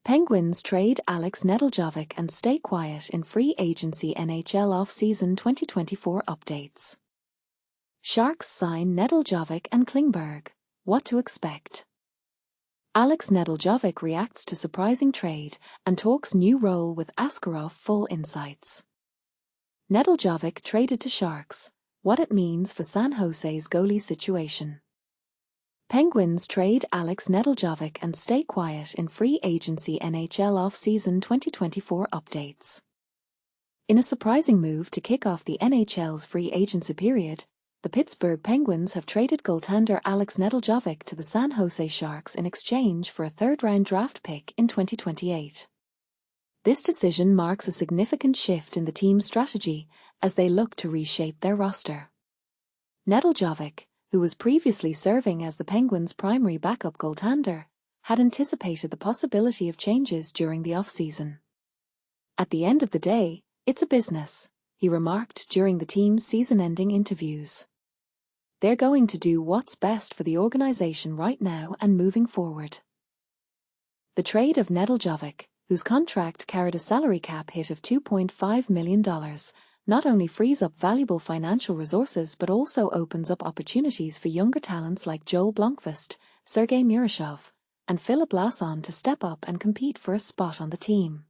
Penguins trade Alex Nedeljkovic and stay quiet in free agency. NHL Offseason 2024 updates. Sharks sign Nedeljkovic and Klingberg. What to expect? Alex Nedeljkovic reacts to surprising trade and talks new role with Askarov. Full insights. Nedeljkovic traded to Sharks. What it means for San Jose's goalie situation. Penguins trade Alex Nedeljkovic and stay quiet in free agency. NHL Offseason 2024 updates. In a surprising move to kick off the NHL's free agency period, the Pittsburgh Penguins have traded goaltender Alex Nedeljkovic to the San Jose Sharks in exchange for a third-round draft pick in 2028. This decision marks a significant shift in the team's strategy as they look to reshape their roster. Nedeljkovic, who was previously serving as the Penguins' primary backup goaltender, had anticipated the possibility of changes during the offseason. "At the end of the day, it's a business," he remarked during the team's season-ending interviews. "They're going to do what's best for the organization right now and moving forward." The trade of Nedeljkovic, whose contract carried a salary cap hit of $2.5 million, not only frees up valuable financial resources but also opens up opportunities for younger talents like Blomqvist, Sergei Murashov, and Philip Lasson to step up and compete for a spot on the team.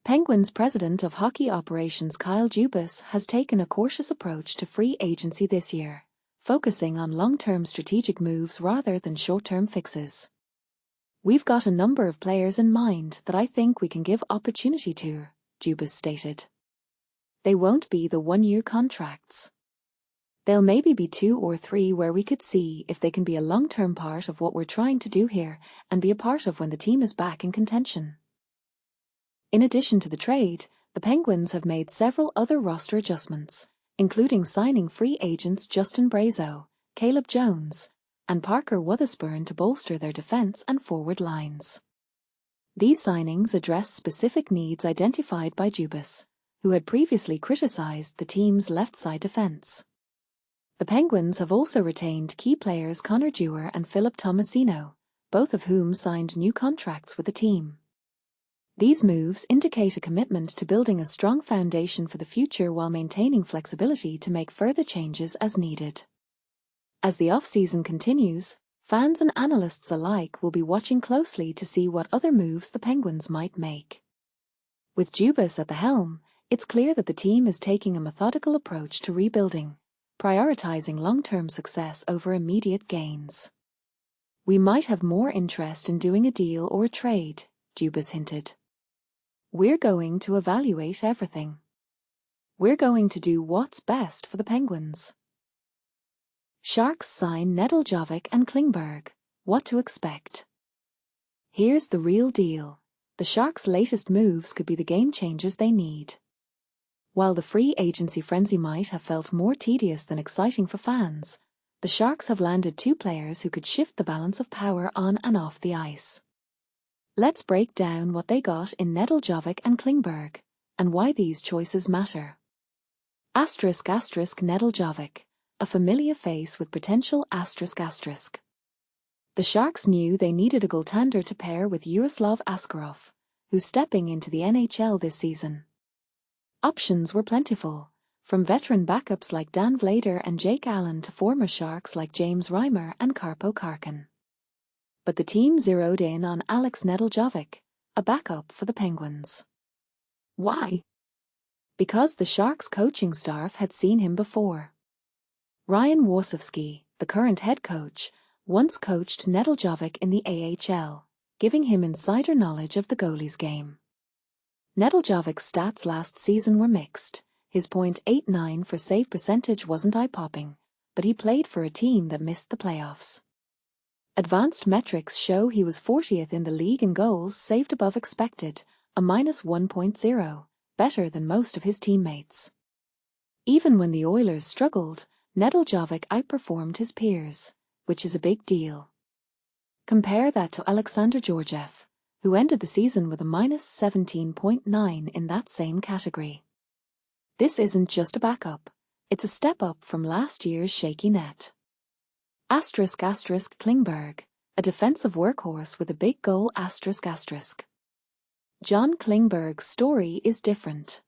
Penguins president of hockey operations Kyle Dubas has taken a cautious approach to free agency this year, focusing on long-term strategic moves rather than short-term fixes. "We've got a number of players in mind that I think we can give opportunity to," Dubas stated. "They won't be the one-year contracts. They'll maybe be 2 or 3 where we could see if they can be a long-term part of what we're trying to do here and be a part of when the team is back in contention." In addition to the trade, the Penguins have made several other roster adjustments, including signing free agents Justin Brazeau, Caleb Jones, and Parker Wotherspoon to bolster their defense and forward lines. These signings address specific needs identified by Dubas, who had previously criticized the team's left-side defense. The Penguins have also retained key players Connor Dewar and Philip Tomasino, both of whom signed new contracts with the team. These moves indicate a commitment to building a strong foundation for the future while maintaining flexibility to make further changes as needed. As the off-season continues, fans and analysts alike will be watching closely to see what other moves the Penguins might make. With Dubas at the helm, it's clear that the team is taking a methodical approach to rebuilding, prioritizing long-term success over immediate gains. "We might have more interest in doing a deal or a trade," Dubas hinted. "We're going to evaluate everything. We're going to do what's best for the Penguins." Sharks sign Nedeljkovic and Klingberg. What to expect? Here's the real deal. The Sharks' latest moves could be the game changers they need. While the free agency frenzy might have felt more tedious than exciting for fans, the Sharks have landed 2 players who could shift the balance of power on and off the ice. Let's break down what they got in Nedeljkovic and Klingberg, and why these choices matter. Nedeljkovic, a familiar face with potential. The Sharks knew they needed a goaltender to pair with Askarov, who's stepping into the NHL this season. Options were plentiful, from veteran backups like Dan Vlader and Jake Allen to former Sharks like James Reimer and Karpo Karkin. But the team zeroed in on Alex Nedeljkovic, a backup for the Penguins. Why? Because the Sharks' coaching staff had seen him before. Ryan Warsofsky, the current head coach, once coached Nedeljkovic in the AHL, giving him insider knowledge of the goalie's game. Nedeljkovic's stats last season were mixed. His .89 for save percentage wasn't eye-popping, but he played for a team that missed the playoffs. Advanced metrics show he was 40th in the league in goals saved above expected, a -1.0, better than most of his teammates. Even when the Oilers struggled, Nedeljkovic outperformed his peers, which is a big deal. Compare that to Alexander Georgiev, who ended the season with a -17.9 in that same category. This isn't just a backup, it's a step up from last year's shaky net. Klingberg, a defensive workhorse with a big goal. John Klingberg's story is different.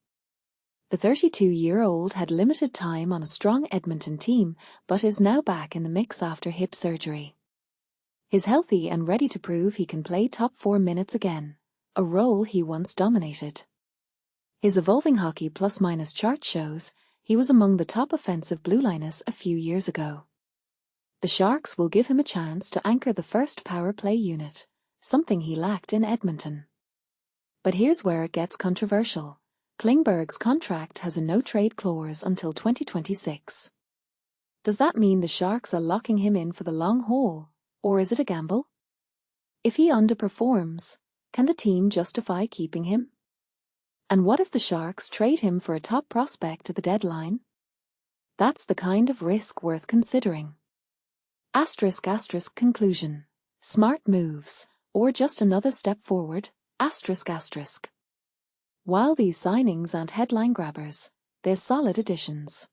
The 32-year-old had limited time on a strong Edmonton team but is now back in the mix after hip surgery. He's healthy and ready to prove he can play top 4 minutes again, a role he once dominated. His evolving hockey plus-minus chart shows he was among the top offensive blue liners a few years ago. The Sharks will give him a chance to anchor the first power play unit, something he lacked in Edmonton. But here's where it gets controversial. Klingberg's contract has a no-trade clause until 2026. Does that mean the Sharks are locking him in for the long haul, or is it a gamble? If he underperforms, can the team justify keeping him? And what if the Sharks trade him for a top prospect at the deadline? That's the kind of risk worth considering. *** Conclusion. Smart moves, or just another step forward? ***. While these signings aren't headline grabbers, they're solid additions.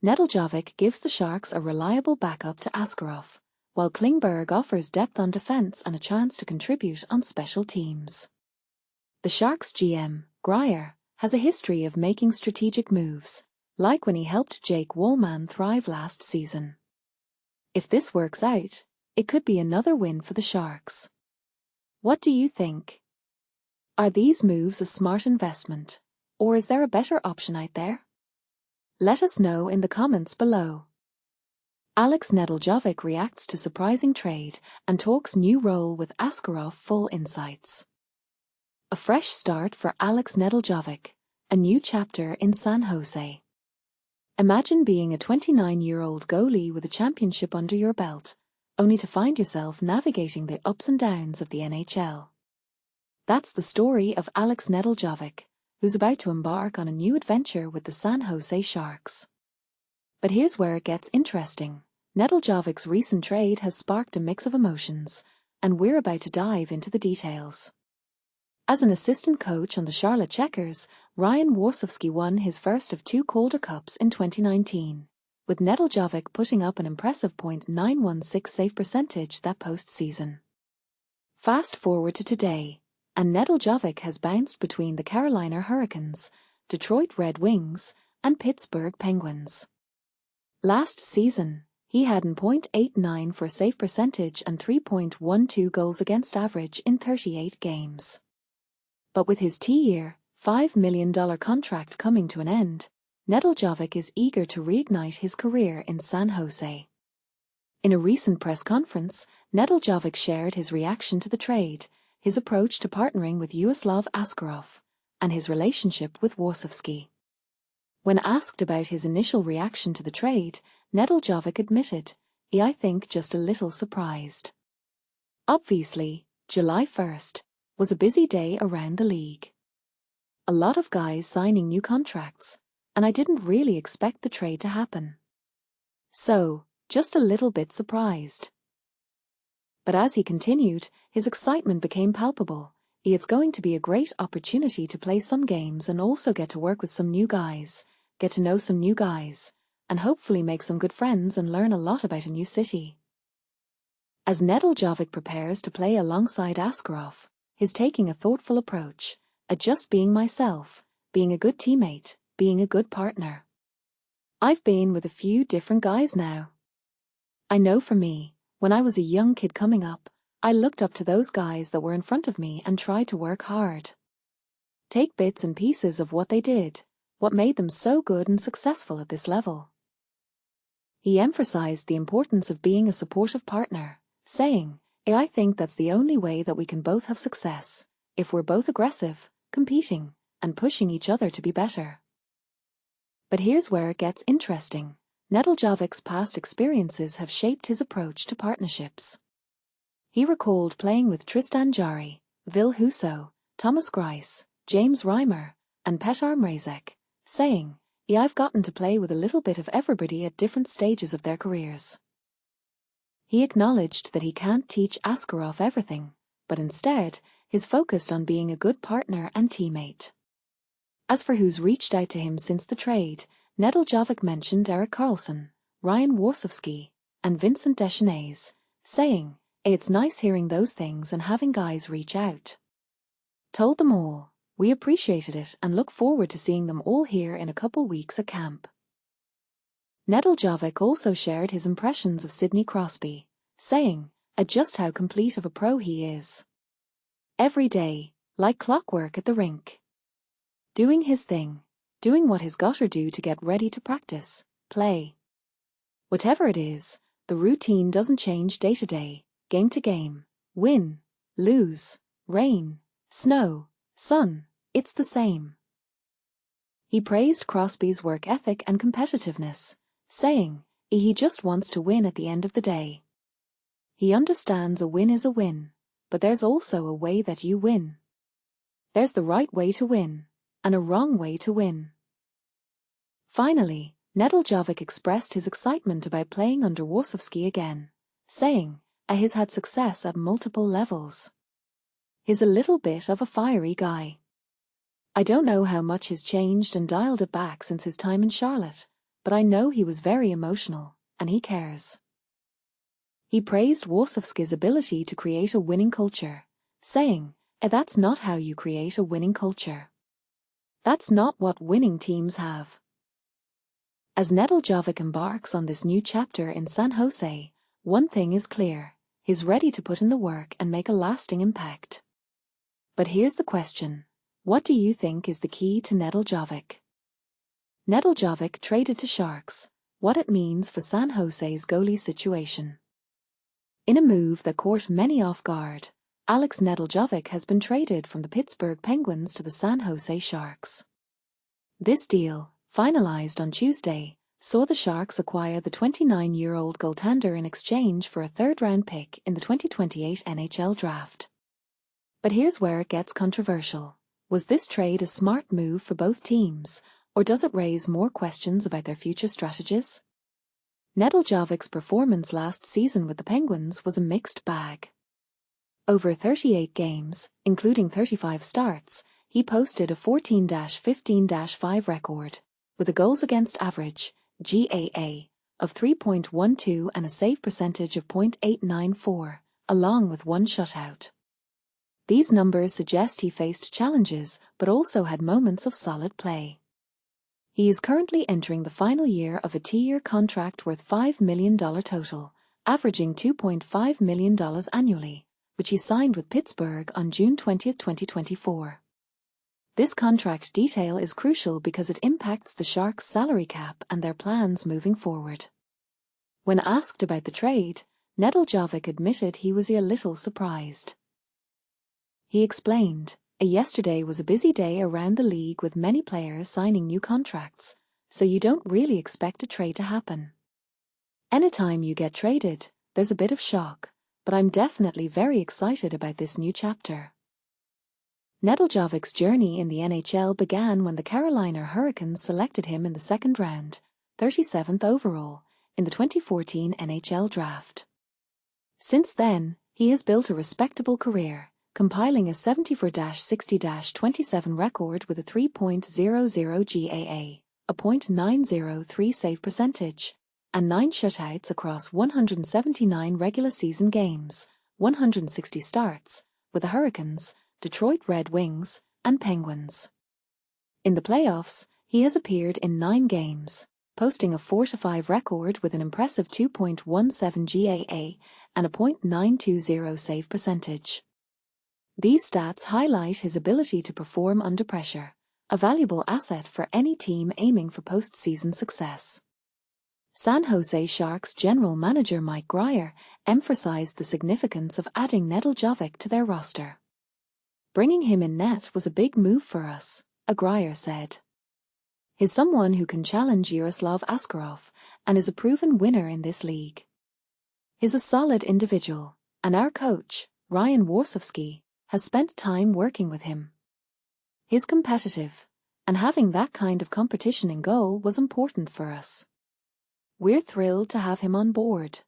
Nedeljkovic gives the Sharks a reliable backup to Askarov, while Klingberg offers depth on defense and a chance to contribute on special teams. The Sharks GM, Grier, has a history of making strategic moves, like when he helped Jake Wallman thrive last season. If this works out, it could be another win for the Sharks. What do you think? Are these moves a smart investment, or is there a better option out there? Let us know in the comments below. Alex Nedeljkovic reacts to surprising trade and talks new role with Askarov. Full insights. A fresh start for Alex Nedeljkovic, a new chapter in San Jose. Imagine being a 29-year-old goalie with a championship under your belt, only to find yourself navigating the ups and downs of the NHL. That's the story of Alex Nedeljkovic, who's about to embark on a new adventure with the San Jose Sharks. But here's where it gets interesting. Nedeljkovic's recent trade has sparked a mix of emotions, and we're about to dive into the details. As an assistant coach on the Charlotte Checkers, Ryan Warsofsky won his first of 2 Calder Cups in 2019, with Nedeljkovic putting up an impressive .916 save percentage that postseason. Fast forward to today, and Nedeljkovic has bounced between the Carolina Hurricanes, Detroit Red Wings, and Pittsburgh Penguins. Last season, he had an .89 for save percentage and 3.12 goals against average in 38 games. But with his T-year, $5 million contract coming to an end, Nedeljkovic is eager to reignite his career in San Jose. In a recent press conference, Nedeljkovic shared his reaction to the trade, his approach to partnering with Yaroslav Askarov, and his relationship with Warsofsky. When asked about his initial reaction to the trade, Nedeljkovic admitted, "I think just a little surprised." Obviously, July 1st was a busy day around the league. A lot of guys signing new contracts, and I didn't really expect the trade to happen. So, just a little bit surprised. But as he continued, his excitement became palpable. It's going to be a great opportunity to play some games and also get to work with some new guys, get to know some new guys, and hopefully make some good friends and learn a lot about a new city. As Nedeljkovic prepares to play alongside Askarov, he's taking a thoughtful approach, just being myself, being a good teammate, being a good partner. I've been with a few different guys now. I know for me, when I was a young kid coming up, I looked up to those guys that were in front of me and tried to work hard. Take bits and pieces of what they did, what made them so good and successful at this level. He emphasized the importance of being a supportive partner, saying, "I think that's the only way that we can both have success, if we're both aggressive, competing, and pushing each other to be better." But here's where it gets interesting. Nedeljkovic's past experiences have shaped his approach to partnerships. He recalled playing with Tristan Jarry, Ville Husso, Thomas Greiss, James Reimer, and Petr Mrazek, saying, "I've gotten to play with a little bit of everybody at different stages of their careers." He acknowledged that he can't teach Askarov everything, but instead, is focused on being a good partner and teammate. As for who's reached out to him since the trade, Nedeljkovic mentioned Erik Karlsson, Ryan Warsofsky, and Vincent Deschanais, saying, "It's nice hearing those things and having guys reach out." told them all, "We appreciated it and look forward to seeing them all here in a couple weeks at camp." Nedeljkovic also shared his impressions of Sidney Crosby, saying, just how complete of a pro he is. Every day, like clockwork at the rink. Doing his thing, doing what he's gotta do to get ready to practice, play. Whatever it is, the routine doesn't change day to day, game to game, win, lose, rain, snow, sun, it's the same. He praised Crosby's work ethic and competitiveness, saying, he just wants to win at the end of the day. He understands a win is a win, but there's also a way that you win. There's the right way to win, and a wrong way to win. Finally, Nedeljkovic expressed his excitement about playing under Wotherspoon again, saying, he's had success at multiple levels. He's a little bit of a fiery guy. I don't know how much he's changed and dialed it back since his time in Charlotte, but I know he was very emotional, and he cares. He praised Wotherspoon's ability to create a winning culture, saying, that's not how you create a winning culture. That's not what winning teams have. As Nedeljkovic embarks on this new chapter in San Jose, one thing is clear, he's ready to put in the work and make a lasting impact. But here's the question, what do you think is the key to Nedeljkovic? Nedeljkovic traded to Sharks, what it means for San Jose's goalie situation. In a move that caught many off guard, Alex Nedeljkovic has been traded from the Pittsburgh Penguins to the San Jose Sharks. This deal, finalized on Tuesday, saw the Sharks acquire the 29-year-old goaltender in exchange for a third-round pick in the 2028 NHL Draft. But here's where it gets controversial. Was this trade a smart move for both teams, or does it raise more questions about their future strategies? Nedeljkovic's performance last season with the Penguins was a mixed bag. Over 38 games, including 35 starts, he posted a 14-15-5 record, with a goals against average, GAA, of 3.12 and a save percentage of .894, along with one shutout. These numbers suggest he faced challenges but also had moments of solid play. He is currently entering the final year of a 2-year contract worth $5 million total, averaging $2.5 million annually, which he signed with Pittsburgh on June 20, 2024. This contract detail is crucial because it impacts the Sharks' salary cap and their plans moving forward. When asked about the trade, Nedeljkovic admitted he was a little surprised. He explained, "Yesterday was a busy day around the league with many players signing new contracts, so you don't really expect a trade to happen. Anytime you get traded, there's a bit of shock, but I'm definitely very excited about this new chapter." Nedeljkovic's journey in the NHL began when the Carolina Hurricanes selected him in the second round, 37th overall, in the 2014 NHL Draft. Since then, he has built a respectable career, compiling a 74-60-27 record with a 3.00 GAA, a .903 save percentage, and 9 shutouts across 179 regular season games, 160 starts, with the Hurricanes, Detroit Red Wings, and Penguins. In the playoffs, he has appeared in 9 games, posting a 4-5 record with an impressive 2.17 GAA and a .920 save percentage. These stats highlight his ability to perform under pressure, a valuable asset for any team aiming for postseason success. San Jose Sharks general manager Mike Grier emphasized the significance of adding Nedeljkovic to their roster. "Bringing him in net was a big move for us," Grier said. "He's someone who can challenge Yaroslav Askarov and is a proven winner in this league. He's a solid individual, and our coach, Ryan Warsofsky, has spent time working with him. He's competitive, and having that kind of competition in goal was important for us. We're thrilled to have him on board."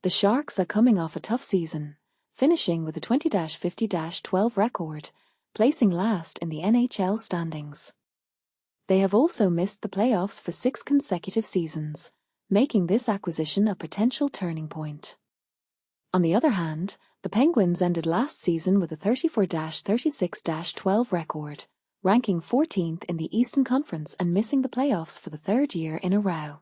The Sharks are coming off a tough season, finishing with a 20-50-12 record, placing last in the NHL standings. They have also missed the playoffs for 6 consecutive seasons, making this acquisition a potential turning point. On the other hand, The Penguins ended last season with a 34-36-12 record, ranking 14th in the Eastern Conference and missing the playoffs for the third year in a row.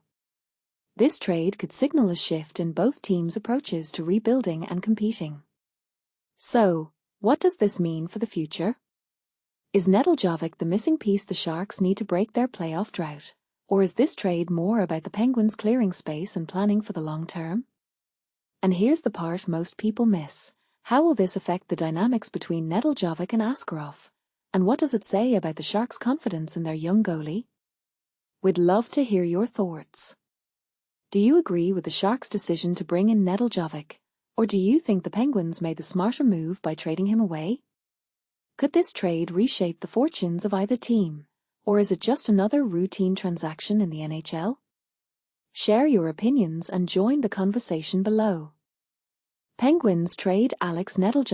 This trade could signal a shift in both teams' approaches to rebuilding and competing. So, what does this mean for the future? Is Nedeljkovic the missing piece the Sharks need to break their playoff drought, or is this trade more about the Penguins clearing space and planning for the long term? And here's the part most people miss. How will this affect the dynamics between Nedeljkovic and Askarov? And what does it say about the Sharks' confidence in their young goalie? We'd love to hear your thoughts. Do you agree with the Sharks' decision to bring in Nedeljkovic, or do you think the Penguins made the smarter move by trading him away? Could this trade reshape the fortunes of either team, or is it just another routine transaction in the NHL? Share your opinions and join the conversation below. Penguins trade Alex Nedeljkovic.